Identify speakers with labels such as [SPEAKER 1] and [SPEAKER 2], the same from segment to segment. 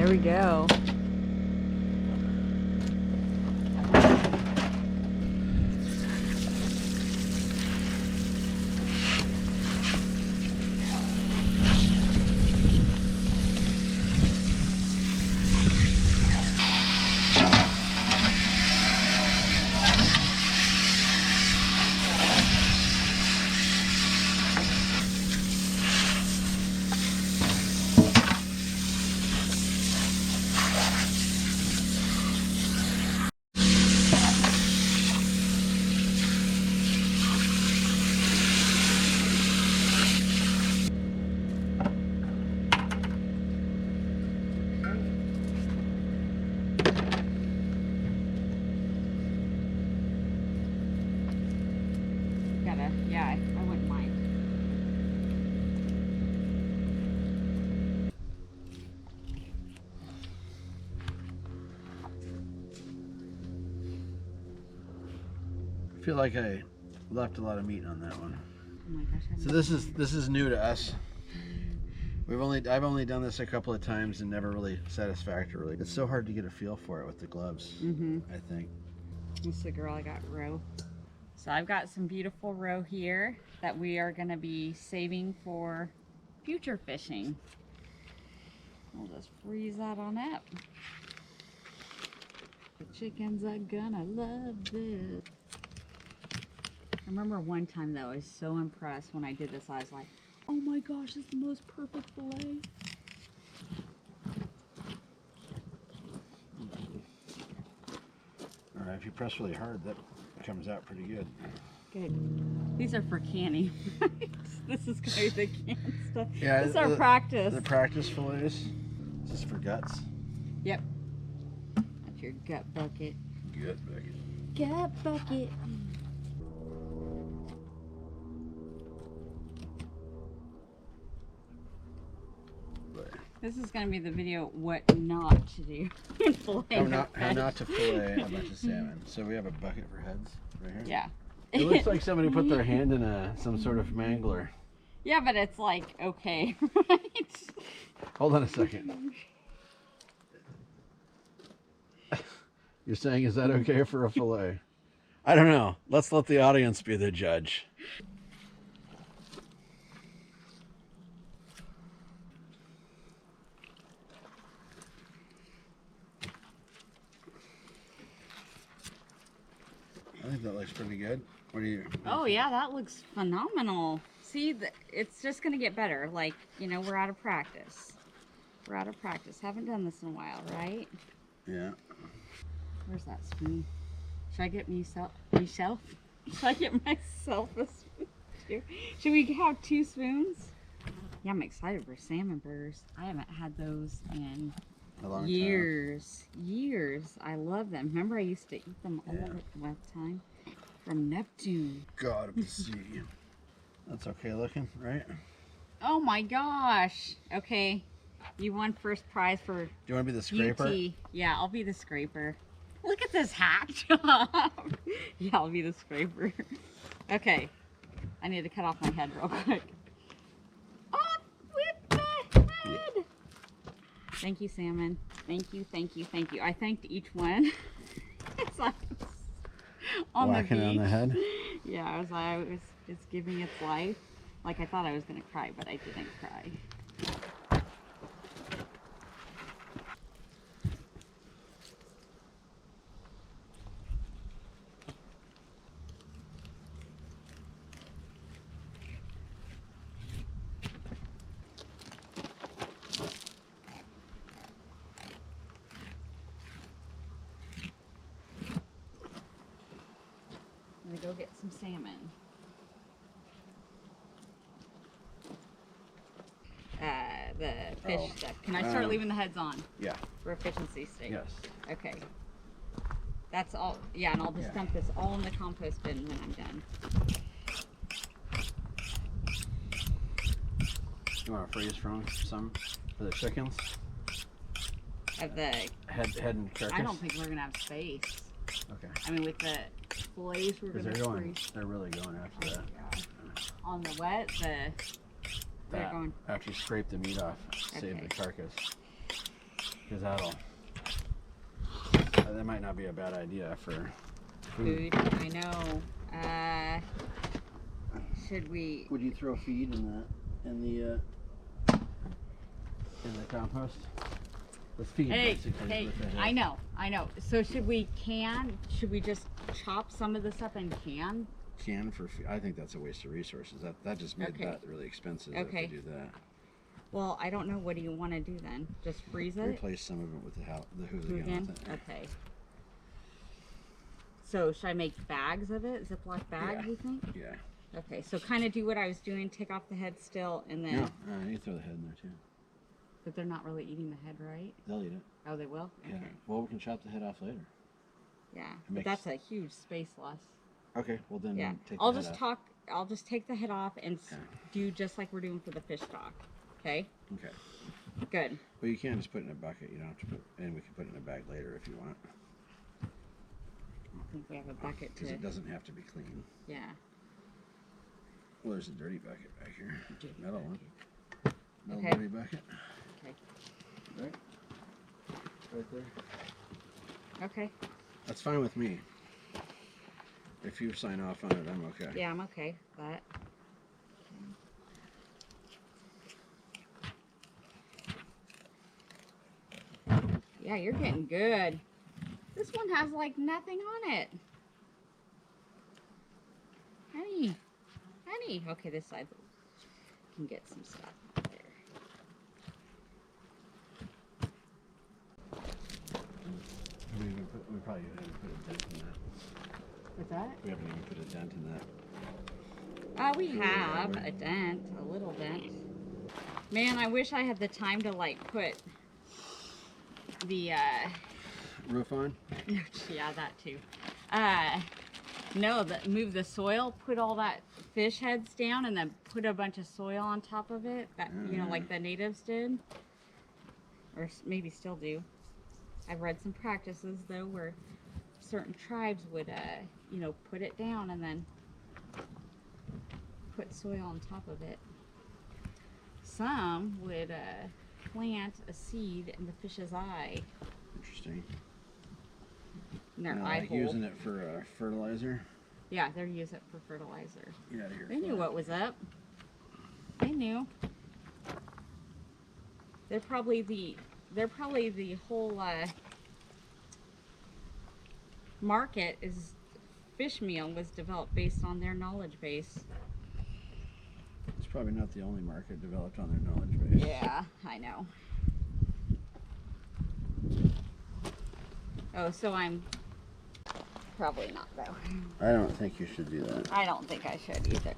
[SPEAKER 1] There we go. Yeah, I wouldn't mind.
[SPEAKER 2] I feel like I left a lot of meat on that one.
[SPEAKER 1] Oh my gosh.
[SPEAKER 2] So this is new to us. I've only done this a couple of times and never really satisfactorily. It's so hard to get a feel for it with the gloves. I think.
[SPEAKER 1] This is the girl I got roe. So I've got some beautiful roe here that we are going to be saving for future fishing. We'll just freeze that on up. The chickens are gonna love this. I remember one time though, I was so impressed when I did this. I was like, oh my gosh, it's the most perfect fillet.
[SPEAKER 2] All right, if you press really hard, that comes out pretty good.
[SPEAKER 1] Good. These are for canning. This is going to be the canned stuff.
[SPEAKER 2] Yeah,
[SPEAKER 1] this is our practice.
[SPEAKER 2] The practice fillets. This is for guts.
[SPEAKER 1] Yep. That's your gut bucket.
[SPEAKER 2] Gut bucket.
[SPEAKER 1] Gut bucket. This is going to be the video what not to do in fillet.
[SPEAKER 2] How not to fillet a bunch of salmon. So we have a bucket for heads right here.
[SPEAKER 1] Yeah.
[SPEAKER 2] It looks like somebody put their hand in some sort of mangler.
[SPEAKER 1] Yeah, but it's like, okay, right?
[SPEAKER 2] Hold on a second. You're saying, is that okay for a fillet? I don't know. Let's let the audience be the judge. I think that looks pretty good. What do you?
[SPEAKER 1] Oh yeah, that looks phenomenal. See, it's just gonna get better. Like, you know, we're out of practice. We're out of practice. Haven't done this in a while, right?
[SPEAKER 2] Yeah.
[SPEAKER 1] Where's that spoon? Should I get myself? Should I get myself a spoon too? Should we have 2 spoons? Yeah, I'm excited for salmon burgers. I haven't had those in
[SPEAKER 2] A long
[SPEAKER 1] years. I love them. Remember I used to eat them all the time from Neptune.
[SPEAKER 2] God of the sea. That's okay looking, right?
[SPEAKER 1] Oh my gosh. Okay. You won first prize for
[SPEAKER 2] Do you want to be the scraper?
[SPEAKER 1] UT. Yeah, I'll be the scraper. Look at this hack job. Yeah, I'll be the scraper. Okay. I need to cut off my head real quick. Off with the head. Thank you, salmon. Thank you, thank you, thank you. I thanked each one. It's like on
[SPEAKER 2] Whacking
[SPEAKER 1] the beach.
[SPEAKER 2] on the head.
[SPEAKER 1] Yeah, it's giving its life. Like I thought I was gonna cry, but I didn't cry. I'm gonna go get some salmon. The fish stuff. Can I start leaving the heads on?
[SPEAKER 2] Yeah.
[SPEAKER 1] For efficiency's sake.
[SPEAKER 2] Yes.
[SPEAKER 1] Okay. That's all. Yeah, and I'll just dump this all in the compost bin when I'm done.
[SPEAKER 2] You want to freeze from some for the chickens?
[SPEAKER 1] Of the
[SPEAKER 2] Head and carcass?
[SPEAKER 1] I don't think we're gonna have space.
[SPEAKER 2] Okay.
[SPEAKER 1] I mean, with the fillets, we're gonna freeze.
[SPEAKER 2] They're really going after that.
[SPEAKER 1] On the wet, they're going.
[SPEAKER 2] After you scrape the meat off, save
[SPEAKER 1] Okay.
[SPEAKER 2] the carcass. because that might not be a bad idea for
[SPEAKER 1] Food, I know. Should we?
[SPEAKER 2] Would you throw feed in the compost? Let's feed basically.
[SPEAKER 1] Hey,
[SPEAKER 2] with the head.
[SPEAKER 1] I know. So should we just chop some of this up and can?
[SPEAKER 2] Can for feed? I think that's a waste of resources. That just made that really expensive if they do that.
[SPEAKER 1] Well, I don't know. What do you want to do then? Just freeze it?
[SPEAKER 2] Replace some of it with the hooligan. With it.
[SPEAKER 1] Okay. So should I make bags of it? Ziploc bags, you think?
[SPEAKER 2] Yeah.
[SPEAKER 1] Okay, so kind of do what I was doing. Take off the head still, and then.
[SPEAKER 2] No, you throw the head in there too.
[SPEAKER 1] But they're not really eating the head, right?
[SPEAKER 2] They'll eat it.
[SPEAKER 1] Oh, they will?
[SPEAKER 2] Yeah.
[SPEAKER 1] Okay.
[SPEAKER 2] Well, we can chop the head off later.
[SPEAKER 1] Yeah, but that's a huge space loss.
[SPEAKER 2] Okay, well then take
[SPEAKER 1] I'll
[SPEAKER 2] the
[SPEAKER 1] just
[SPEAKER 2] head off.
[SPEAKER 1] I'll just take the head off and do just like we're doing for the fish stock. Okay?
[SPEAKER 2] Okay.
[SPEAKER 1] Good.
[SPEAKER 2] Well, you can just put it in a bucket. You don't have to put, and we can put it in a bag later if you want.
[SPEAKER 1] I think we have a bucket
[SPEAKER 2] Because it doesn't have to be clean.
[SPEAKER 1] Yeah.
[SPEAKER 2] Well, there's a dirty bucket back here. Metal one. Metal
[SPEAKER 1] Okay.
[SPEAKER 2] dirty bucket.
[SPEAKER 1] Okay.
[SPEAKER 2] Right? Right there.
[SPEAKER 1] Okay.
[SPEAKER 2] That's fine with me. If you sign off on it, I'm okay.
[SPEAKER 1] Yeah, I'm okay with that. Yeah, you're getting good. This one has like nothing on it. Honey. Okay, this side can get some stuff there.
[SPEAKER 2] We probably haven't put a dent in that.
[SPEAKER 1] What's that?
[SPEAKER 2] We haven't even put a dent in that.
[SPEAKER 1] We have a dent, a little dent. Man, I wish I had the time to like put the
[SPEAKER 2] Roof on?
[SPEAKER 1] yeah, that too. No, move the soil, put all that fish heads down, and then put a bunch of soil on top of it. That like the natives did, or maybe still do. I've read some practices though where certain tribes would, put it down and then put soil on top of it. Some would plant a seed in the fish's eye.
[SPEAKER 2] Interesting.
[SPEAKER 1] In their eye
[SPEAKER 2] like
[SPEAKER 1] hole.
[SPEAKER 2] using it for fertilizer?
[SPEAKER 1] Yeah, they're using it for fertilizer.
[SPEAKER 2] Get out of here.
[SPEAKER 1] They knew what was up. They knew. They're probably the whole market is fish meal was developed based on their knowledge base.
[SPEAKER 2] It's probably not the only market developed on their knowledge base.
[SPEAKER 1] Yeah, I know. Oh, so I'm probably not though.
[SPEAKER 2] I don't think you should do that.
[SPEAKER 1] I don't think I should either.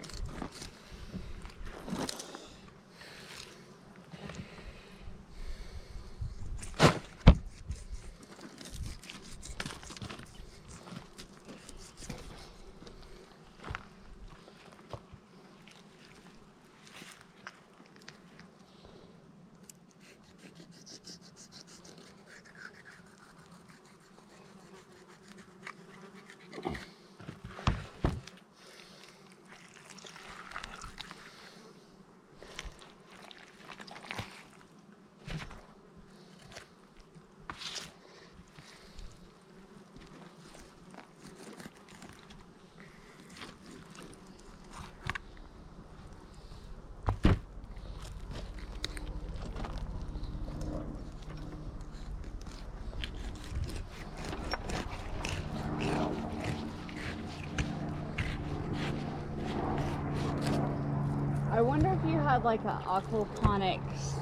[SPEAKER 1] I wonder if you had like an aquaponics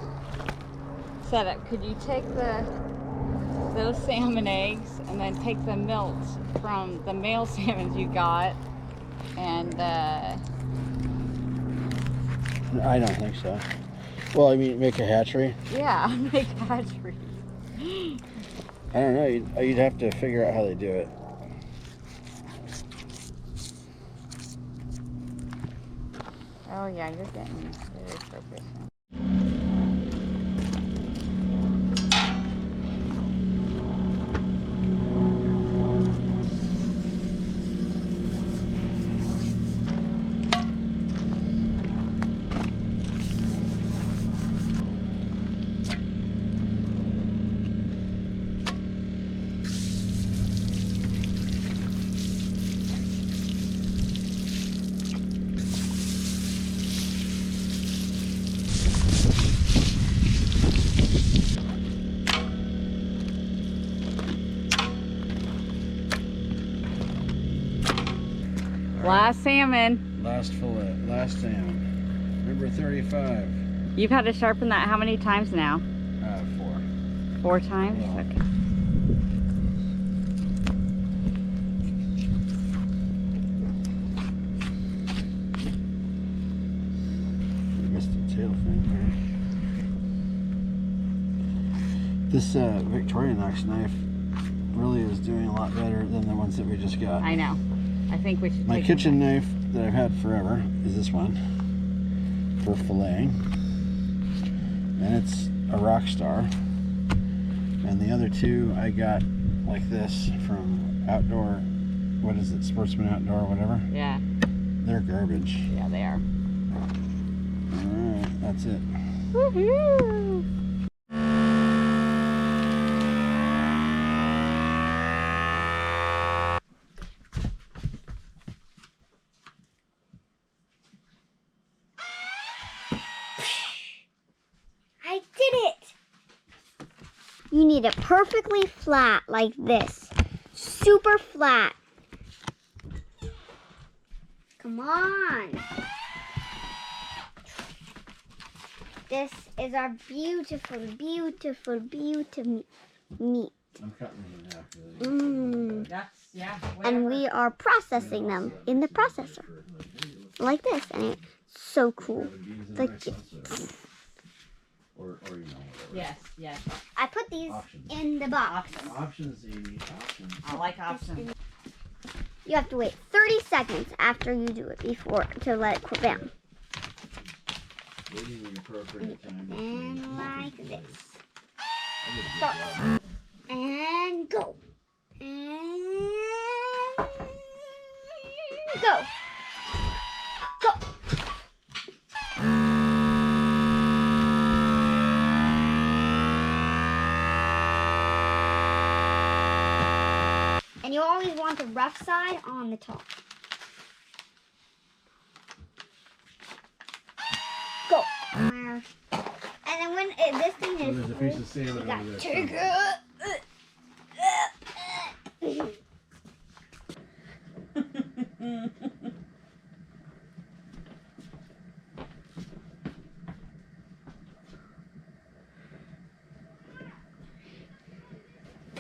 [SPEAKER 1] setup. Could you take those salmon eggs and then take the milks from the male salmons you got and
[SPEAKER 2] I don't think so. Well, I mean, make a hatchery?
[SPEAKER 1] yeah, make a hatchery.
[SPEAKER 2] I don't know. You'd have to figure out how they do it.
[SPEAKER 1] Oh yeah, you're getting very proficient. Last salmon.
[SPEAKER 2] Last fillet. Last salmon. Number 35.
[SPEAKER 1] You've had to sharpen that how many times now?
[SPEAKER 2] 4.
[SPEAKER 1] 4 times?
[SPEAKER 2] Yeah.
[SPEAKER 1] Okay.
[SPEAKER 2] Missed the tail fin there. This Victorinox knife really is doing a lot better than the ones that we just got.
[SPEAKER 1] I know. I think we should
[SPEAKER 2] My
[SPEAKER 1] take
[SPEAKER 2] kitchen knife that I've had forever is this one for filleting, and it's a rock star. And the other two I got like this from Outdoor, what is it, Sportsman Outdoor, whatever.
[SPEAKER 1] Yeah.
[SPEAKER 2] They're garbage.
[SPEAKER 1] Yeah, they are.
[SPEAKER 2] Alright, that's it.
[SPEAKER 1] Woohoo!
[SPEAKER 3] I did it! You need it perfectly flat like this. Super flat. Come on. This is our beautiful, beautiful, beautiful meat.
[SPEAKER 2] I'm cutting them in half. Really.
[SPEAKER 1] That's, yeah.
[SPEAKER 3] And we are processing them in the processor. Like this. And it's so cool. Like,
[SPEAKER 2] Or you know, whatever.
[SPEAKER 1] Yes, yes.
[SPEAKER 3] I put these
[SPEAKER 2] Options.
[SPEAKER 3] in the box.
[SPEAKER 2] Options, Amy. Options.
[SPEAKER 1] I like options.
[SPEAKER 3] You have to wait 30 seconds after you do it before to let it cool down.
[SPEAKER 2] Waiting the appropriate time.
[SPEAKER 3] And like this.
[SPEAKER 2] So,
[SPEAKER 3] And go. And go. Go. And you always want the rough side on the top. Go. And then when this thing is
[SPEAKER 2] there's a piece of
[SPEAKER 3] full,
[SPEAKER 2] salmon
[SPEAKER 3] you got
[SPEAKER 2] over there.
[SPEAKER 3] take it.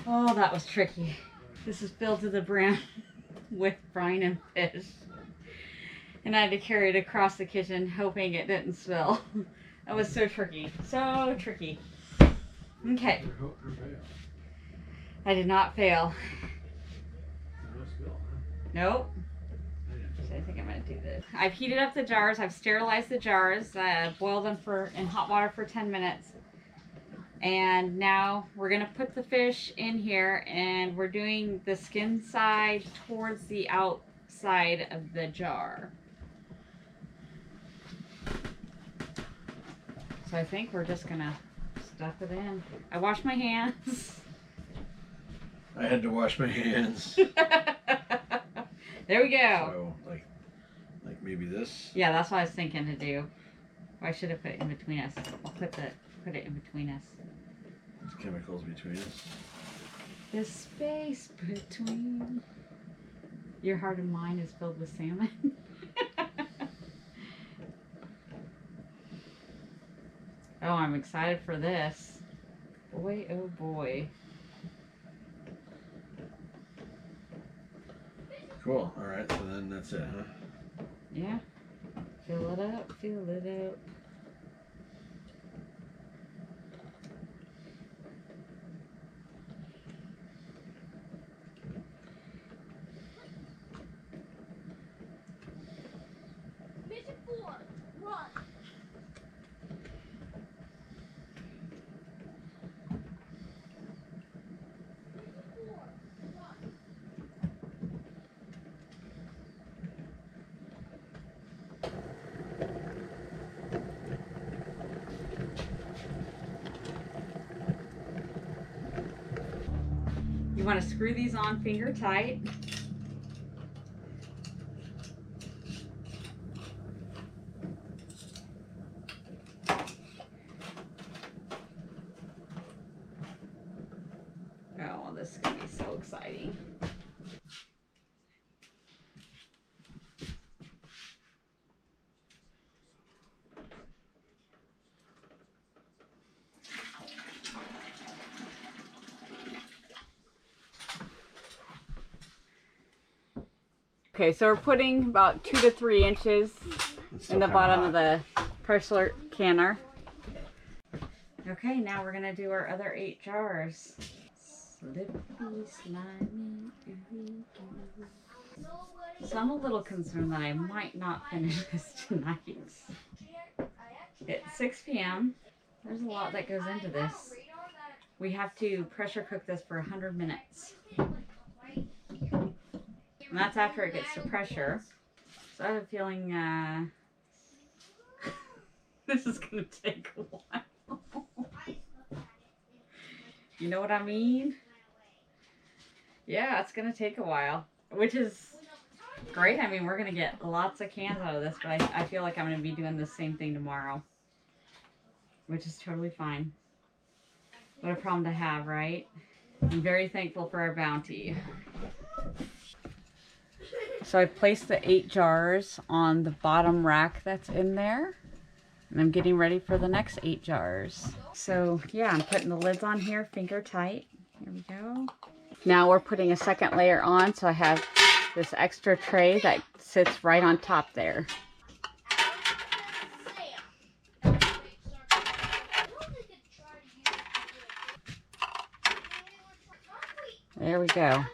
[SPEAKER 1] Oh, that was tricky. This is filled to the brim with brine and fish. And I had to carry it across the kitchen hoping it didn't spill. That was so tricky. So tricky. Okay. I did not fail. Nope. So I think I'm going to do this. I've heated up the jars. I've sterilized the jars. Boiled them in hot water for 10 minutes. And now we're going to put the fish in here, and we're doing the skin side towards the outside of the jar. So I think we're just going to stuff it in. I washed my hands.
[SPEAKER 2] I had to wash my hands.
[SPEAKER 1] There we go.
[SPEAKER 2] So, like maybe this.
[SPEAKER 1] Yeah, that's what I was thinking to do. I should have put it in between us. I'll put it in between us.
[SPEAKER 2] There's chemicals between us.
[SPEAKER 1] The space between your heart and mine is filled with salmon. Oh, I'm excited for this. Boy, oh boy.
[SPEAKER 2] Cool. All right. So then that's it, huh?
[SPEAKER 1] Yeah. Fill it up, fill it up. You want to screw these on finger tight. Oh, this is going to be so exciting. Okay, so we're putting about 2 to 3 inches in the bottom of the pressure canner. Okay, now we're gonna do our other 8 jars. Slippy, slimy, so I'm a little concerned that I might not finish this tonight. It's 6 p.m. There's a lot that goes into this. We have to pressure cook this for 100 minutes. And that's after it gets to pressure. So I have a feeling this is going to take a while. You know what I mean? Yeah, it's going to take a while, which is great. I mean, we're going to get lots of cans out of this, but I feel like I'm going to be doing the same thing tomorrow, which is totally fine. What a problem to have, right? I'm very thankful for our bounty. So I placed the 8 jars on the bottom rack that's in there. And I'm getting ready for the next 8 jars. So yeah, I'm putting the lids on here, finger tight. Here we go. Now we're putting a second layer on, so I have this extra tray that sits right on top there. There we go.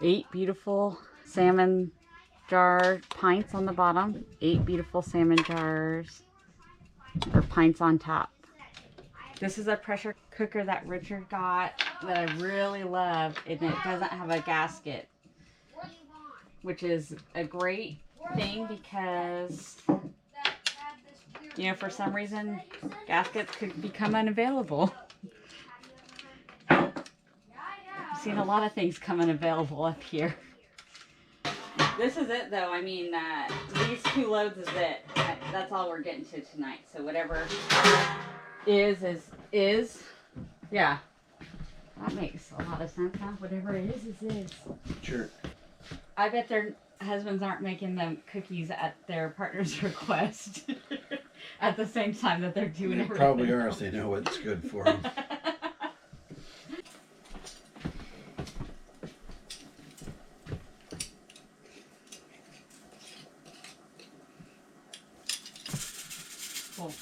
[SPEAKER 1] 8 beautiful salmon jar pints on the bottom. 8 beautiful salmon jars or pints on top. This is a pressure cooker that Richard got that I really love, and it doesn't have a gasket, which is a great thing because, you know, for some reason gaskets could become unavailable. I've seen a lot of things come unavailable up here. This is it though. I mean, these 2 loads is it. That's all we're getting to tonight. So whatever is. Yeah. That makes a lot of sense, huh? Whatever it is.
[SPEAKER 2] Sure.
[SPEAKER 1] I bet their husbands aren't making them cookies at their partner's request at the same time that they're doing everything.
[SPEAKER 2] Probably are if they know what's good for them.
[SPEAKER 1] Cool.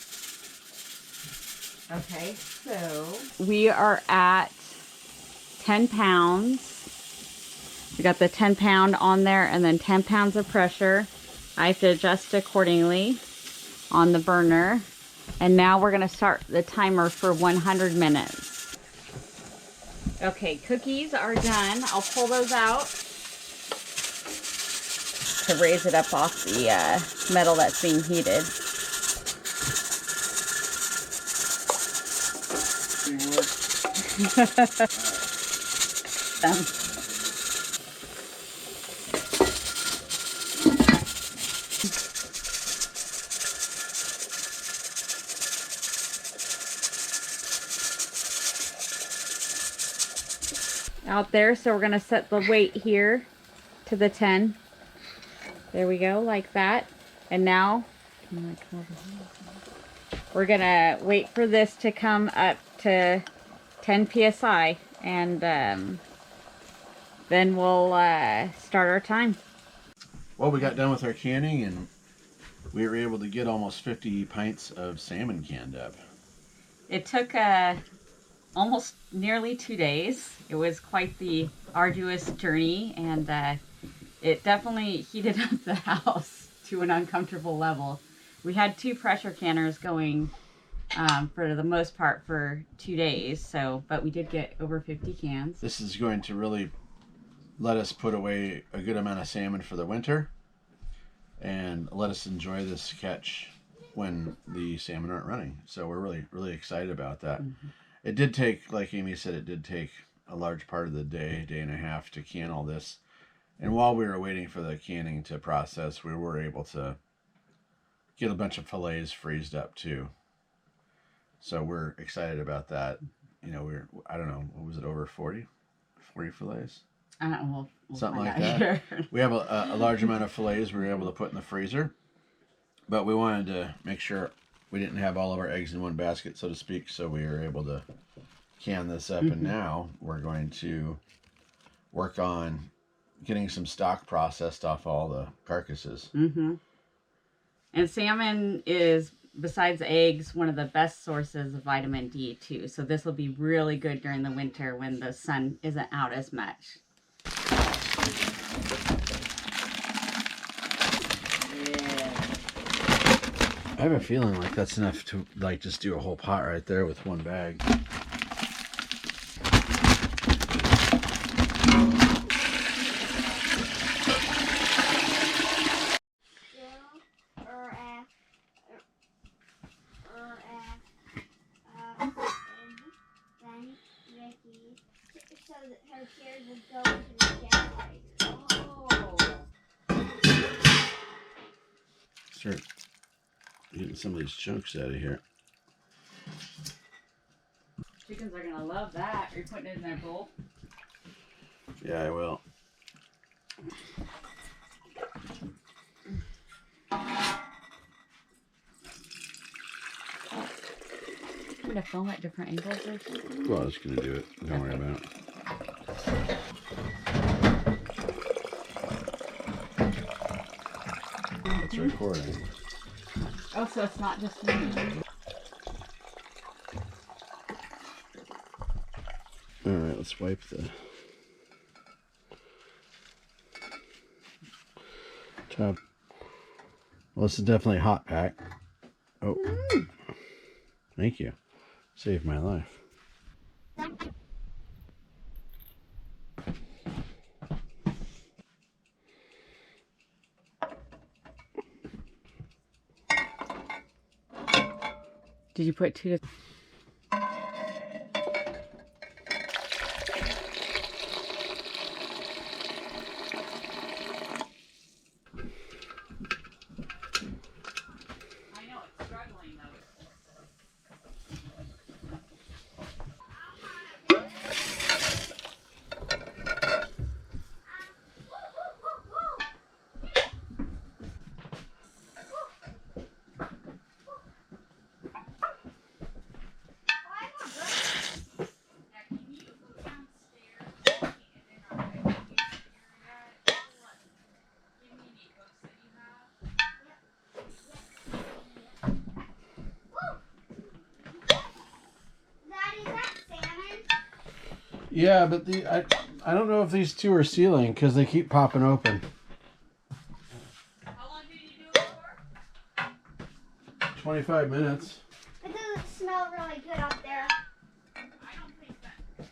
[SPEAKER 1] Okay, so we are at 10 pounds. We got the 10 pound on there and then 10 pounds of pressure. I have to adjust accordingly on the burner. And now we're gonna start the timer for 100 minutes. Okay, cookies are done. I'll pull those out to raise it up off the metal that's being heated. Out there, so we're going to set the weight here to the 10. There we go, like that. And now we're going to wait for this to come up to 10 psi, and then we'll start our time.
[SPEAKER 2] Well, we got done with our canning and we were able to get almost 50 pints of salmon canned up.
[SPEAKER 1] It took almost nearly 2 days. It was quite the arduous journey, and it definitely heated up the house to an uncomfortable level. We had 2 pressure canners going for the most part for 2 days, but we did get over 50 cans.
[SPEAKER 2] This is going to really let us put away a good amount of salmon for the winter and let us enjoy this catch when the salmon aren't running. So we're really excited about that. Mm-hmm. It did take, like Amy said, it did take a large part of the day and a half to can all this. And while we were waiting for the canning to process, we were able to get a bunch of fillets freezed up too. So we're excited about that. You know, I don't know, what was it, over 40 fillets?
[SPEAKER 1] I don't know. We'll
[SPEAKER 2] something like that. We have a large amount of fillets we were able to put in the freezer, but we wanted to make sure we didn't have all of our eggs in one basket, so to speak, so we were able to can this up. Mm-hmm. And now we're going to work on getting some stock processed off all the carcasses.
[SPEAKER 1] Mm-hmm. And salmon is, besides eggs, one of the best sources of vitamin D too. So this will be really good during the winter when the sun isn't out as much.
[SPEAKER 2] I have a feeling like that's enough to like just do a whole pot right there with one bag.
[SPEAKER 3] So that her tears would go into the generator.
[SPEAKER 2] Start getting some of these chunks out of here.
[SPEAKER 1] Chickens are gonna love that. Are you putting it in their bowl?
[SPEAKER 2] Yeah, I will.
[SPEAKER 1] I'm gonna film at different angles or something.
[SPEAKER 2] Well, I was gonna do it. Don't worry about it. It's recording.
[SPEAKER 1] Oh, so it's not just me.
[SPEAKER 2] All right, let's wipe the top. Well, this is definitely hot pack. Oh, thank you. Saved my life.
[SPEAKER 1] Did you put 2 to...
[SPEAKER 2] Yeah, but I don't know if these two are sealing because they keep popping open.
[SPEAKER 1] How long did you do it for?
[SPEAKER 2] 25 minutes.
[SPEAKER 3] It doesn't smell really good up there.
[SPEAKER 1] I don't think that.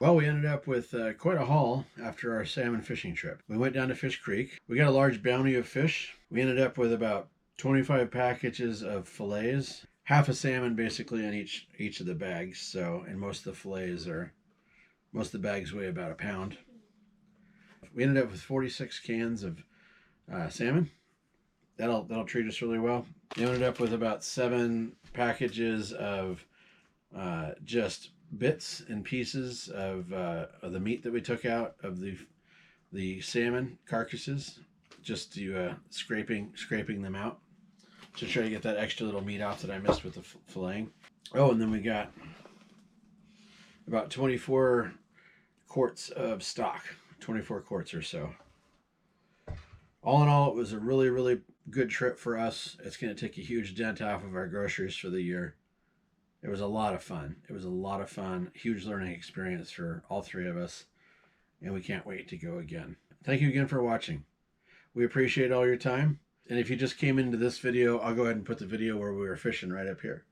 [SPEAKER 2] Well, we ended up with quite a haul after our salmon fishing trip. We went down to Fish Creek. We got a large bounty of fish. We ended up with about 25 packages of fillets, half a salmon basically in each of the bags. So, and most of the bags weigh about a pound. We ended up with 46 cans of salmon. That'll treat us really well. We ended up with about 7 packages of just bits and pieces of the meat that we took out of the salmon carcasses, just to scraping them out to try to get that extra little meat off that I missed with the filleting. Oh, and then we got about 24 quarts of stock, 24 quarts or so. All in all, it was a really, really good trip for us. It's going to take a huge dent off of our groceries for the year. It was a lot of fun. It was a lot of fun. Huge learning experience for all 3 of us. And we can't wait to go again. Thank you again for watching. We appreciate all your time. And if you just came into this video, I'll go ahead and put the video where we were fishing right up here.